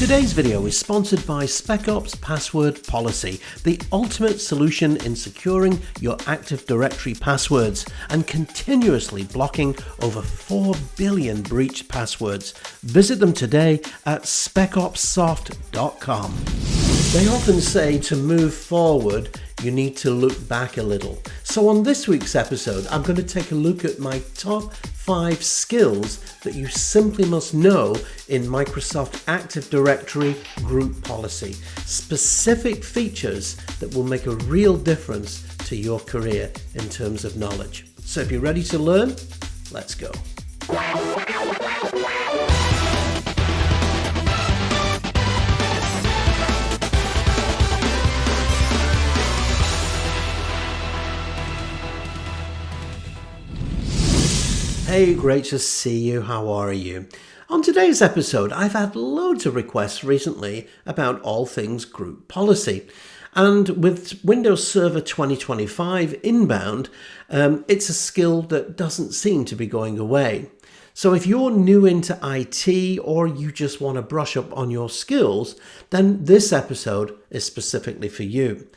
Today's video is sponsored by SpecOps Password Policy, the ultimate solution in securing your Active Directory passwords and continuously blocking over 4 billion breached passwords. Visit them today at specopssoft.com. They often say to move forward, you need to look back a little. So on this week's episode, I'm going to take a look at my top 5 skills that you simply must know in Microsoft Active Directory group policy. Specific features that will make a real difference to your career in terms of knowledge. So if you're ready to learn, let's go. Hey, great to see you. How are you? On today's episode, I've had loads of requests recently about all things group policy. And with Windows Server 2025 inbound, it's a skill that doesn't seem to be going away. So if you're new into IT or you just want to brush up on your skills, then this episode is specifically for you.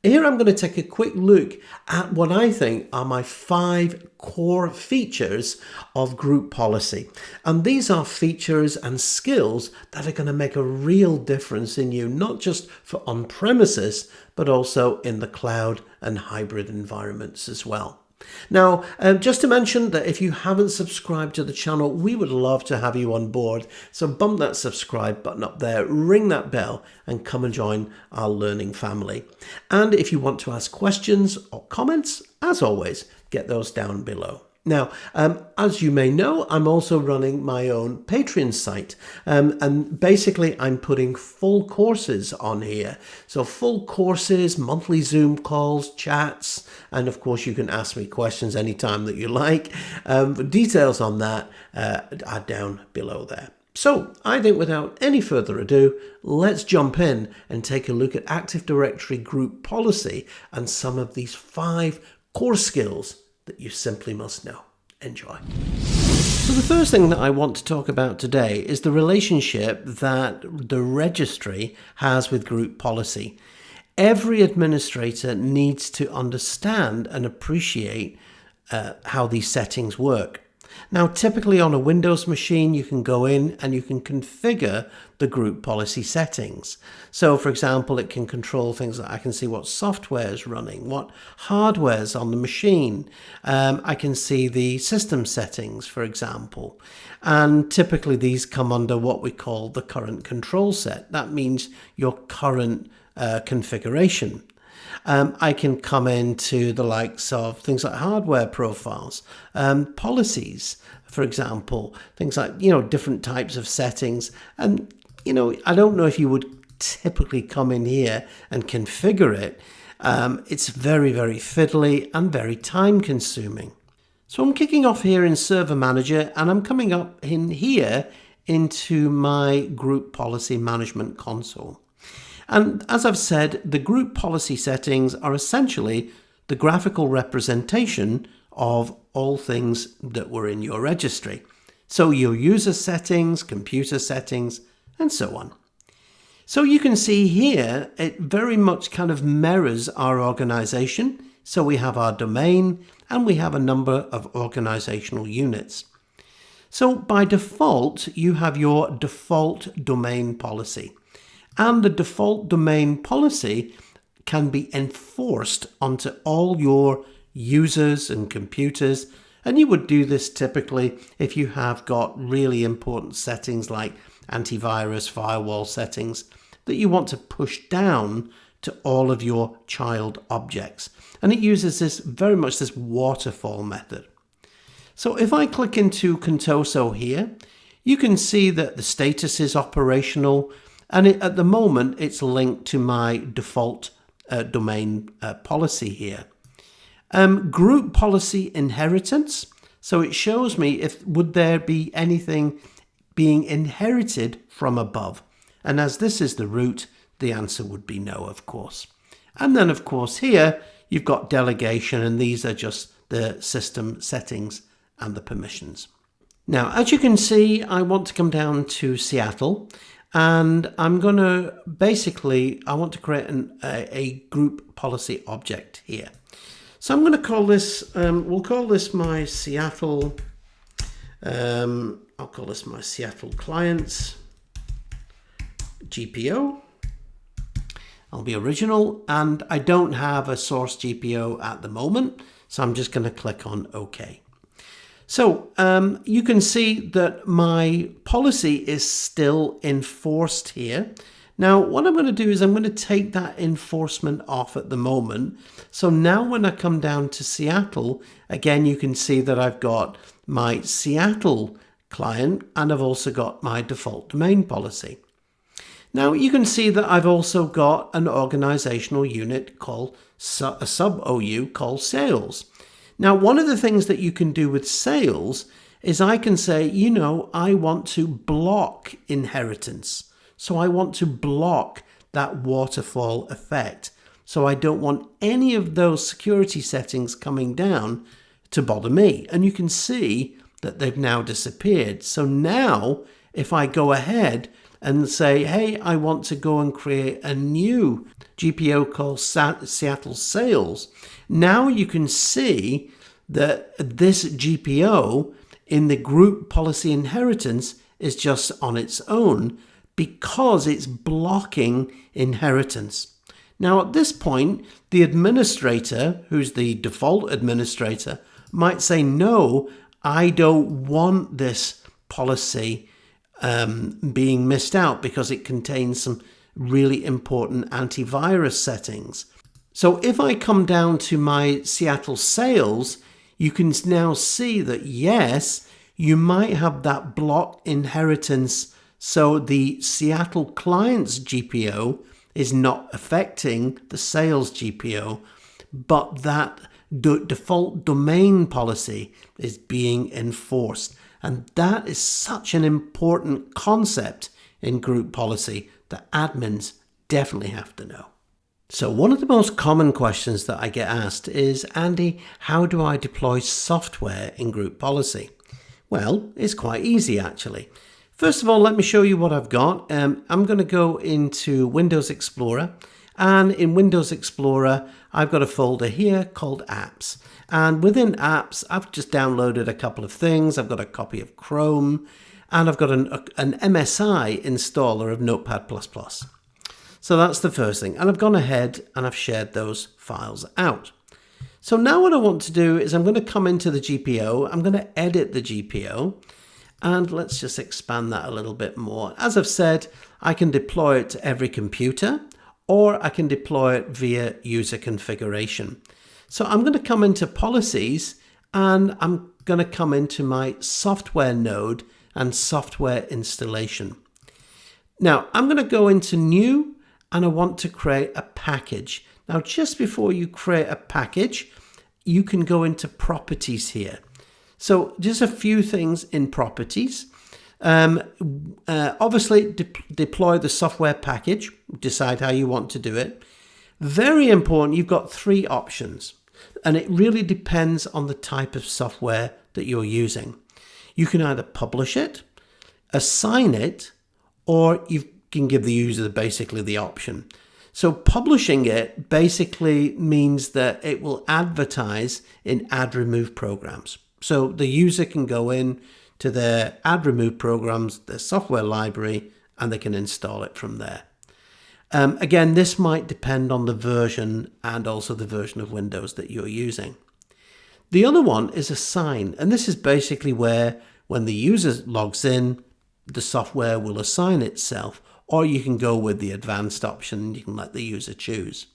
Here I'm going to take a quick look at what I think are my 5 core features of group policy. And these are features and skills that are going to make a real difference in you, not just for on-premises, but also in the cloud and hybrid environments as well. Now, just to mention that if you haven't subscribed to the channel, we would love to have you on board. So bump that subscribe button up there, ring that bell, and come and join our learning family. And if you want to ask questions or comments, as always, get those down below. Now, as you may know, I'm also running my own Patreon site, and basically I'm putting full courses on here. So full courses, monthly Zoom calls, chats, and of course you can ask me questions anytime that you like. Details on that are down below there. So I think without any further ado, let's jump in and take a look at Active Directory group policy and some of these 5 core skills that you simply must know. Enjoy. So the first thing that I want to talk about today is the relationship that the registry has with group policy. Every administrator needs to understand and appreciate how these settings work. Now, typically on a Windows machine, you can go in and you can configure the group policy settings. So, for example, it can control things like I can see what software is running, what hardware is on the machine. I can see the system settings, for example. And typically these come under what we call the current control set. That means your current configuration. I can come into the likes of things like hardware profiles, policies, for example, things like, different types of settings. And, I don't know if you would typically come in here and configure it. It's very, very fiddly and very time consuming. So I'm kicking off here in Server Manager and I'm coming up in here into my group policy management console. And as I've said, the group policy settings are essentially the graphical representation of all things that were in your registry. So your user settings, computer settings, and so on. So you can see here, it very much kind of mirrors our organization. So we have our domain and we have a number of organizational units. So by default, you have your default domain policy. And the default domain policy can be enforced onto all your users and computers. And you would do this typically if you have got really important settings like antivirus, firewall settings that you want to push down to all of your child objects. And it uses very much this waterfall method. So if I click into Contoso here, you can see that the status is operational. And at the moment, it's linked to my default domain policy here. Group policy inheritance. So it shows me would there be anything being inherited from above. And as this is the root, the answer would be no, of course. And then, of course, here you've got delegation, and these are just the system settings and the permissions. Now, as you can see, I want to come down to Seattle. And I'm going to I want to create a group policy object here. So I'm going to call this, we'll call this my Seattle, I'll call this my Seattle clients GPO. I'll be original, and I don't have a source GPO at the moment, so I'm just going to click on OK. So you can see that my policy is still enforced here. Now, what I'm going to do is I'm going to take that enforcement off at the moment. So now when I come down to Seattle, again, you can see that I've got my Seattle client and I've also got my default domain policy. Now you can see that I've also got an organizational unit called a sub OU called sales. Now, one of the things that you can do with sales is I can say, you know, I want to block inheritance. So I want to block that waterfall effect. So I don't want any of those security settings coming down to bother me. And you can see that they've now disappeared. So now if I go ahead and say, hey, I want to go and create a new GPO called Seattle Sales, now you can see that this GPO in the group policy inheritance is just on its own because it's blocking inheritance. Now at this point, the administrator, who's the default administrator, might say, no, I don't want this policy being missed out because it contains some really important antivirus settings. So if I come down to my Seattle sales, you can now see that yes, you might have that block inheritance. So the Seattle clients GPO is not affecting the sales GPO, but that default domain policy is being enforced. And that is such an important concept in group policy that admins definitely have to know. So one of the most common questions that I get asked is, Andy, how do I deploy software in group policy? Well, it's quite easy actually. First of all, let me show you what I've got. I'm going to go into Windows Explorer, and in Windows Explorer, I've got a folder here called Apps. And within Apps, I've just downloaded a couple of things. I've got a copy of Chrome, and I've got an MSI installer of Notepad++. So that's the first thing. And I've gone ahead and I've shared those files out. So now what I want to do is I'm going to come into the GPO. I'm going to edit the GPO. And let's just expand that a little bit more. As I've said, I can deploy it to every computer, or I can deploy it via user configuration. So I'm going to come into policies, and I'm going to come into my software node and software installation. Now I'm going to go into new, and I want to create a package. Now just before you create a package, you can go into properties here. So just a few things in properties. Obviously deploy the software package, decide how you want to do it. Very important, you've got three options, and it really depends on the type of software that you're using. You can either publish it, assign it, or you can give the user basically the option. So publishing it basically means that it will advertise in add remove programs. So the user can go in to their add remove programs, their software library, and they can install it from there. Again, this might depend on the version and also the version of Windows that you're using. The other one is assign, and this is basically where when the user logs in, the software will assign itself, or you can go with the advanced option, you can let the user choose.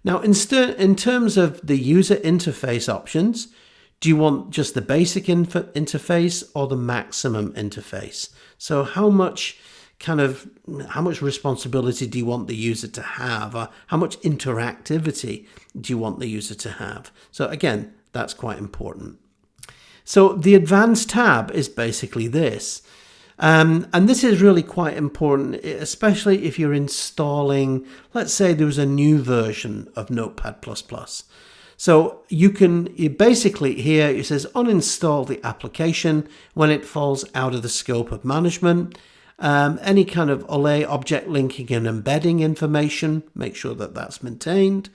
Now, in terms of the user interface options, do you want just the basic interface or the maximum interface? So how much responsibility do you want the user to have? Or how much interactivity do you want the user to have? So again, that's quite important. So the advanced tab is basically this. And this is really quite important, especially if you're installing, let's say there was a new version of Notepad++. So you basically here, it says uninstall the application when it falls out of the scope of management. any kind of OLE object linking and embedding information, make sure that that's maintained.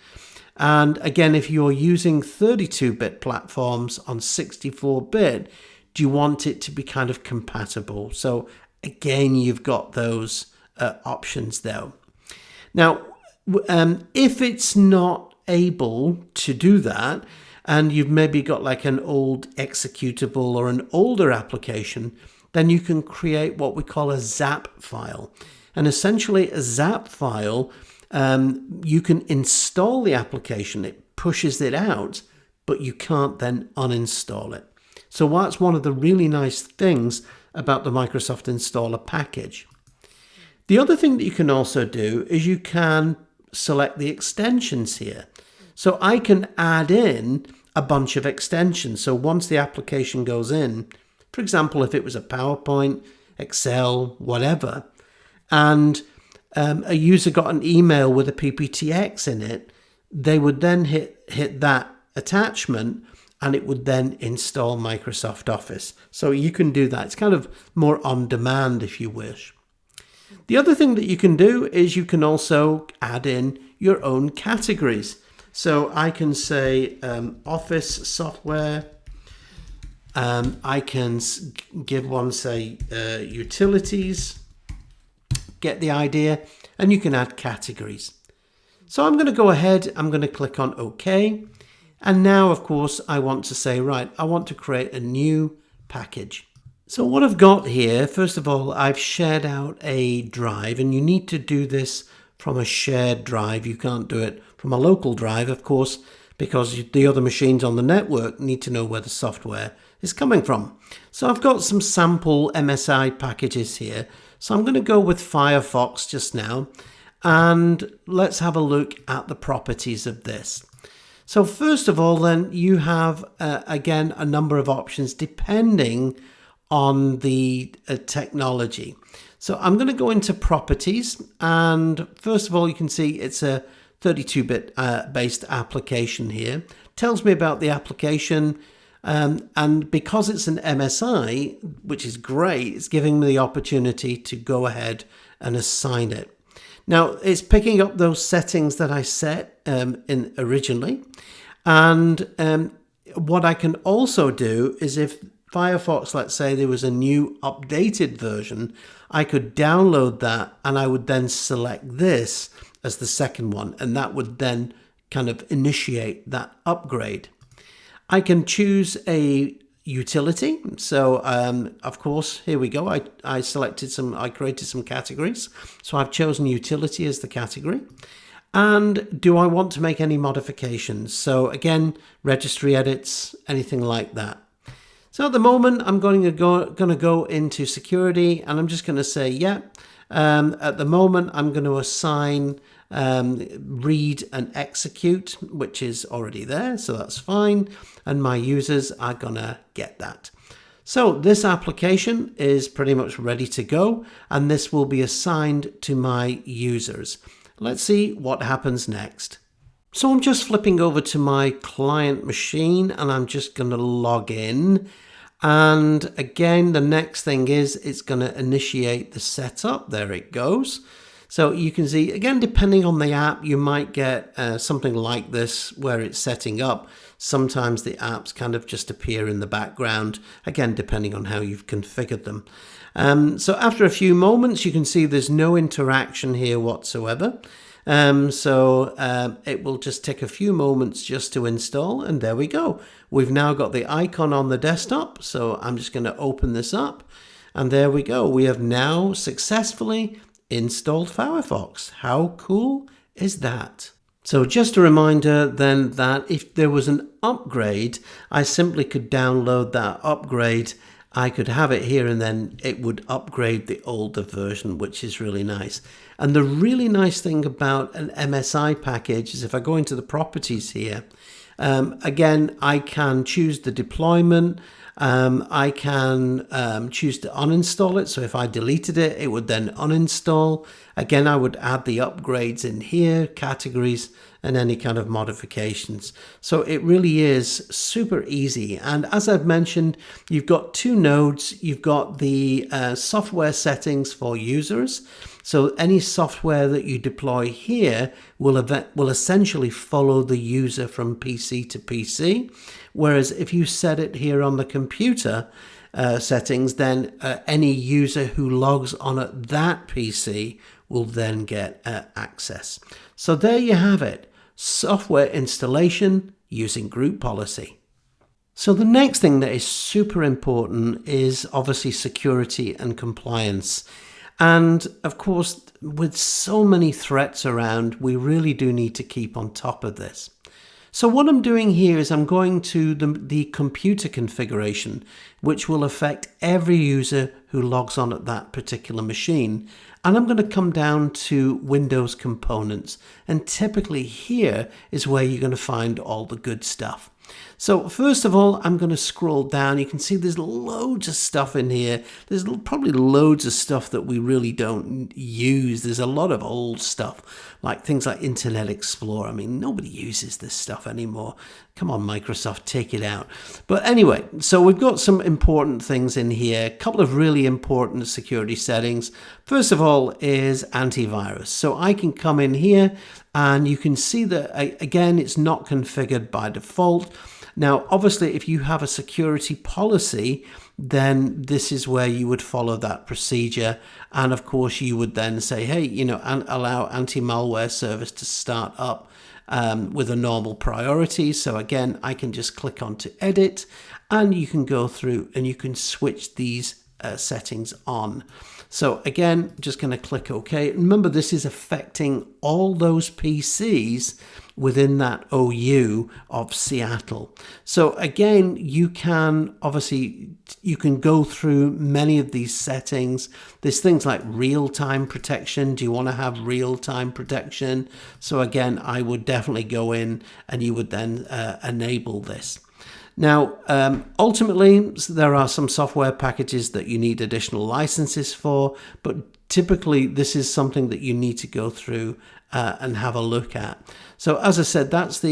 And again, if you're using 32-bit platforms on 64-bit, do you want it to be kind of compatible? So again, you've got those options there. Now, if it's not able to do that, and you've maybe got like an old executable or an older application, then you can create what we call a ZAP file. And essentially a ZAP file, you can install the application, it pushes it out, but you can't then uninstall it. So that's one of the really nice things about the Microsoft Installer package. The other thing that you can also do is you can select the extensions here. So I can add in a bunch of extensions. So once the application goes in, for example, if it was a PowerPoint, Excel, whatever, and a user got an email with a PPTX in it, they would then hit that attachment and it would then install Microsoft Office. So you can do that. It's kind of more on demand if you wish. The other thing that you can do is you can also add in your own categories. So I can say Office software. I can give one, say, utilities. Get the idea. And you can add categories. So I'm going to go ahead. I'm going to click on OK. And now, of course, I want to say, right, I want to create a new package. So what I've got here, first of all, I've shared out a drive, and you need to do this from a shared drive. You can't do it from a local drive, of course, because the other machines on the network need to know where the software is coming from. So I've got some sample MSI packages here. So I'm going to go with Firefox just now, and let's have a look at the properties of this. So first of all, then you have, again, a number of options depending on the technology. So I'm going to go into properties, and first of all, you can see it's a 32-bit based application here. Tells me about the application, and because it's an MSI, which is great, it's giving me the opportunity to go ahead and assign it. Now, it's picking up those settings that I set in originally. And what I can also do is if Firefox, let's say there was a new updated version, I could download that and I would then select this as the second one. And that would then kind of initiate that upgrade. I can choose a utility. So, of course, here we go. I created some categories. So I've chosen utility as the category. And do I want to make any modifications? So again, registry edits, anything like that. So at the moment, I'm going to go into security, and I'm just going to say, yeah. At the moment, I'm going to assign read and execute, which is already there, so that's fine. And my users are going to get that. So this application is pretty much ready to go, and this will be assigned to my users. Let's see what happens next. So I'm just flipping over to my client machine, and I'm just going to log in. And again, the next thing is it's going to initiate the setup. There it goes. So you can see, again, depending on the app, you might get something like this where it's setting up. Sometimes the apps kind of just appear in the background, again, depending on how you've configured them. So after a few moments, you can see there's no interaction here whatsoever. It will just take a few moments just to install, and there we go. We've now got the icon on the desktop, so I'm just going to open this up, and there we go. We have now successfully installed Firefox. How cool is that? So just a reminder then that if there was an upgrade, I simply could download that upgrade. I could have it here and then it would upgrade the older version, which is really nice. And the really nice thing about an MSI package is if I go into the properties here, again, I can choose the deployment. I can choose to uninstall it. So if I deleted it, it would then uninstall. Again, I would add the upgrades in here, categories, and any kind of modifications. So it really is super easy. And as I've mentioned, you've got two nodes. You've got the software settings for users. So any software that you deploy here will essentially follow the user from PC to PC. Whereas if you set it here on the computer settings, then any user who logs on at that PC will then get access. So there you have it. Software installation using group policy. So the next thing that is super important is obviously security and compliance. And of course, with so many threats around, we really do need to keep on top of this. So what I'm doing here is I'm going to the computer configuration, which will affect every user who logs on at that particular machine. And I'm going to come down to Windows components. And typically here is where you're going to find all the good stuff. So first of all, I'm going to scroll down. You can see there's loads of stuff in here. There's probably loads of stuff that we really don't use. There's a lot of old stuff, like things like Internet Explorer. I mean, nobody uses this stuff anymore. Come on, Microsoft, take it out. But anyway, so we've got some important things in here. A couple of really important security settings. First of all is antivirus. So I can come in here and you can see that, again, it's not configured by default. Now, obviously, if you have a security policy, then this is where you would follow that procedure. And of course, you would then say, hey, allow anti-malware service to start up with a normal priority. So again, I can just click on to edit and you can go through and you can switch these settings on. So again, just going to click OK. Remember, this is affecting all those PCs within that OU of Seattle. So again, you can go through many of these settings. There's things like real-time protection. Do you want to have real-time protection? So again, I would definitely go in and you would then enable this. Now, ultimately, there are some software packages that you need additional licenses for, but typically this is something that you need to go through and have a look at. So as I said, that's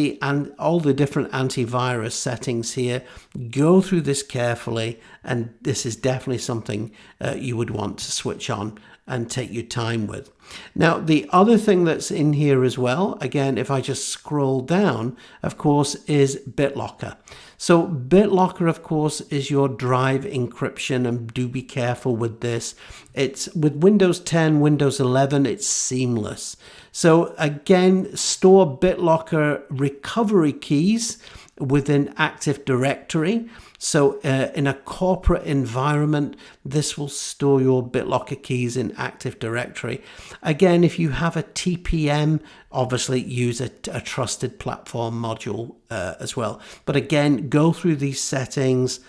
all the different antivirus settings here. Go through this carefully, and this is definitely something you would want to switch on and take your time with. Now, the other thing that's in here as well, again, if I just scroll down, of course, is BitLocker. So BitLocker, of course, is your drive encryption, and do be careful with this. It's with Windows 10, Windows 11, it's seamless. So again, store BitLocker recovery keys within Active Directory. So in a corporate environment, this will store your BitLocker keys in Active Directory. Again, if you have a TPM, obviously use a trusted platform module as well. But again, go through these settings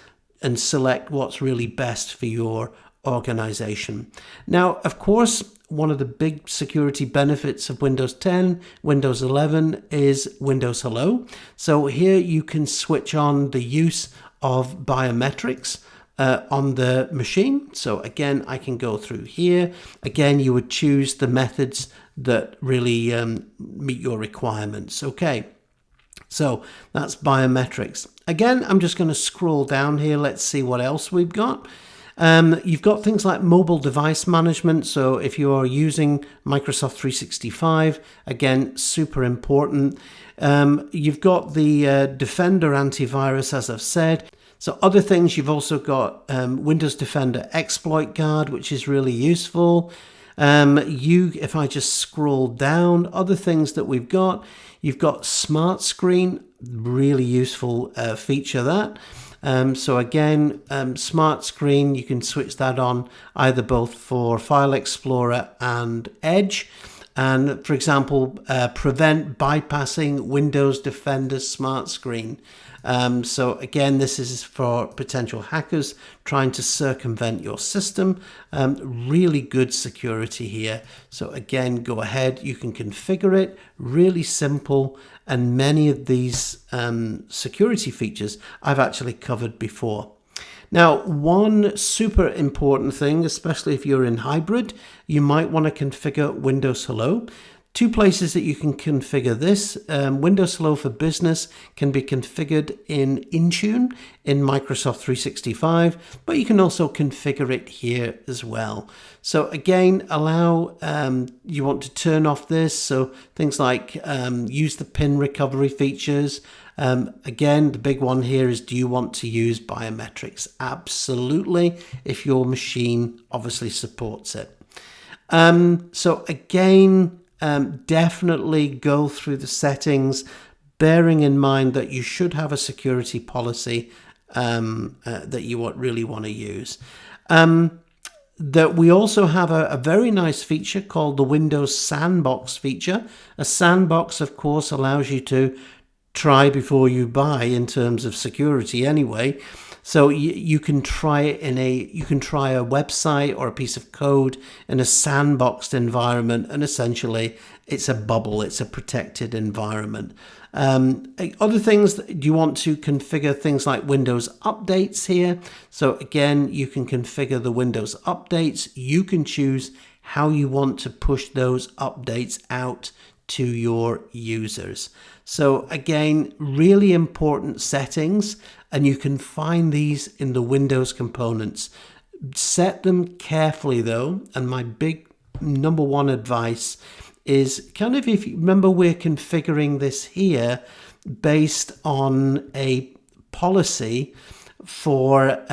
and select what's really best for your organization. Now, of course, one of the big security benefits of Windows 10, Windows 11 is Windows Hello. So here you can switch on the use of biometrics on the machine. So again, I can go through here. Again, you would choose the methods that really meet your requirements. Okay, so that's biometrics. Again, I'm just going to scroll down here. Let's see what else we've got. You've got things like mobile device management. So if you are using Microsoft 365, again, super important. You've got the Defender antivirus, as I've said. So other things, you've also got Windows Defender Exploit Guard, which is really useful. If I just scroll down, other things that we've got, you've got Smart Screen, really useful feature that. So again, Smart Screen, you can switch that on either both for File Explorer and Edge. And for example, prevent bypassing Windows Defender Smart Screen. So again, this is for potential hackers trying to circumvent your system. Really good security here. So again, go ahead, you can configure it, really simple. And many of these security features I've actually covered before. Now, one super important thing, especially if you're in hybrid, you might want to configure Windows Hello. Two places that you can configure this. Windows Hello for Business can be configured in Intune in Microsoft 365, but you can also configure it here as well. So again, you want to turn off this, so things like use the pin recovery features. Again, the big one here is, do you want to use biometrics? Absolutely, if your machine obviously supports it. So again, definitely go through the settings, bearing in mind that you should have a security policy that you really want to use. That we also have a very nice feature called the Windows Sandbox feature. A sandbox, of course, allows you to try before you buy in terms of security anyway. So you can try it you can try a website or a piece of code in a sandboxed environment, and essentially it's a bubble, it's a protected environment. Other things, do you want to configure things like Windows updates here? So again, you can configure the Windows updates. You can choose how you want to push those updates out to your users. So again, really important settings, and you can find these in the Windows components. Set them carefully though, and my big number one advice is kind of, if you remember, we're configuring this here based on a policy for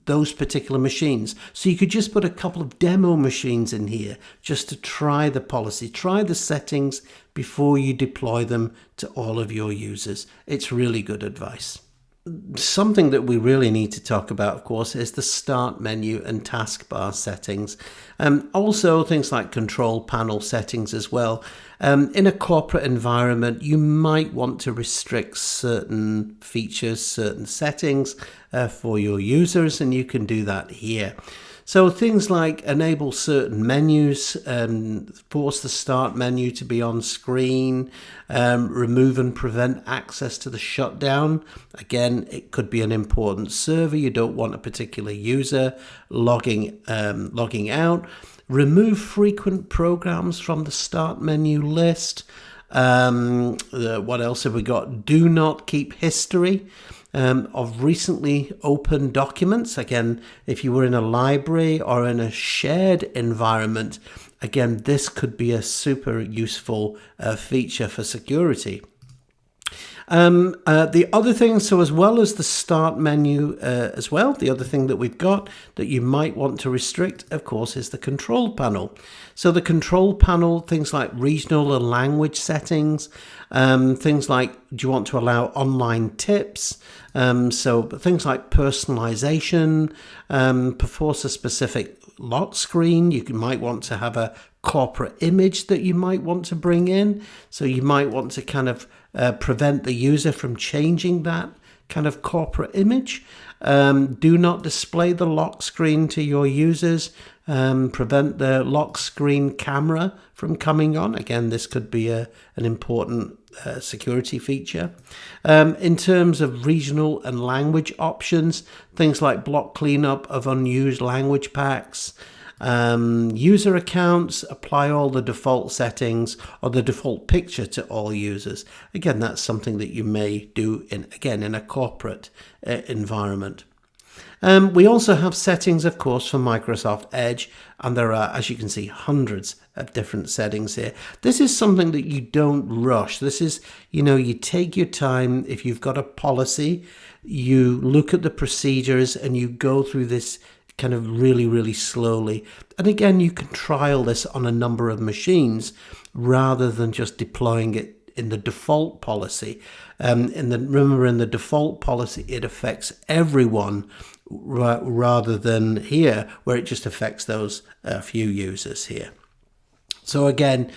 those particular machines. So you could just put a couple of demo machines in here just to try the policy, try the settings before you deploy them to all of your users. It's really good advice. Something that we really need to talk about, of course, is the start menu and taskbar settings. Also things like control panel settings as well. In a corporate environment, you might want to restrict certain features, certain settings for your users, and you can do that here. So things like enable certain menus, force the start menu to be on screen, remove and prevent access to the shutdown. Again, it could be an important server. You don't want a particular user logging out. Remove frequent programs from the start menu list. What else have we got? Do not keep history of recently opened documents. Again, if you were in a library or in a shared environment, again, this could be a super useful feature for security. The other thing, so as well as the start menu as well, the other thing that we've got that you might want to restrict, of course, is the control panel. So the control panel, things like regional and language settings, things like, do you want to allow online tips? So things like personalization, perforce a specific lock screen. You might want to have a corporate image that you might want to bring in. So you might want to kind of prevent the user from changing that kind of corporate image. Do not display the lock screen to your users. Prevent the lock screen camera from coming on. Again, this could be an important security feature. In terms of regional and language options, things like block cleanup of unused language packs. User accounts, apply all the default settings or the default picture to all users. Again, that's something that you may do in a corporate environment. We also have settings, of course, for Microsoft Edge, and there are, as you can see, hundreds of different settings here. This is something that you don't rush. This is, you take your time. If you've got a policy, you look at the procedures and you go through this kind of really, really slowly. And again, you can trial this on a number of machines rather than just deploying it in the default policy. Remember, in the default policy, it affects everyone rather than here, where it just affects those few users here. So again,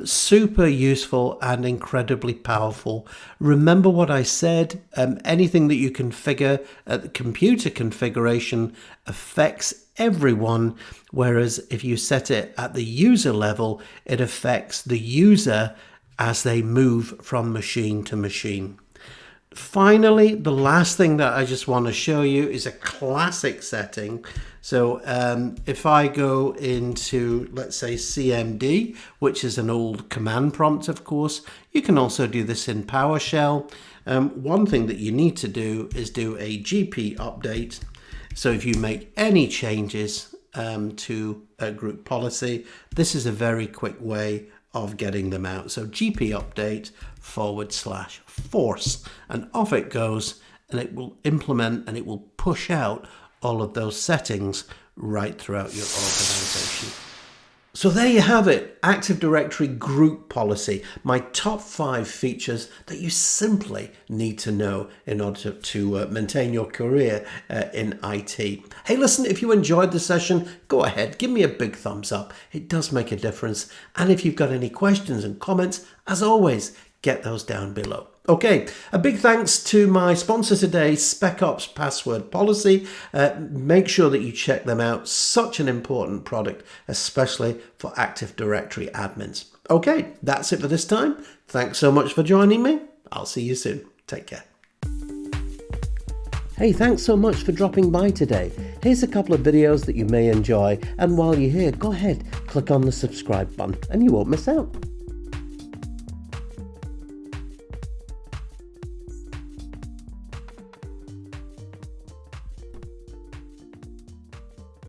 super useful and incredibly powerful. Remember what I said, anything that you configure at the computer configuration affects everyone, whereas if you set it at the user level, it affects the user as they move from machine to machine. Finally, the last thing that I just want to show you is a classic setting. So if I go into, let's say, CMD, which is an old command prompt, of course, you can also do this in PowerShell. One thing that you need to do is do a GP update. So if you make any changes to a group policy, this is a very quick way of getting them out. So GP update /force, and off it goes, and it will implement and it will push out all of those settings right throughout your organization. So there you have it, Active Directory group policy, my top 5 features that you simply need to know in order to maintain your career in IT. Hey, listen, if you enjoyed the session, go ahead, give me a big thumbs up. It does make a difference. And if you've got any questions and comments, as always, get those down below. Okay, a big thanks to my sponsor today, SpecOps Password Policy. Make sure that you check them out. Such an important product, especially for Active Directory admins. Okay, that's it for this time. Thanks so much for joining me. I'll see you soon. Take care. Hey, thanks so much for dropping by today. Here's a couple of videos that you may enjoy, and while you're here, go ahead, click on the subscribe button and you won't miss out.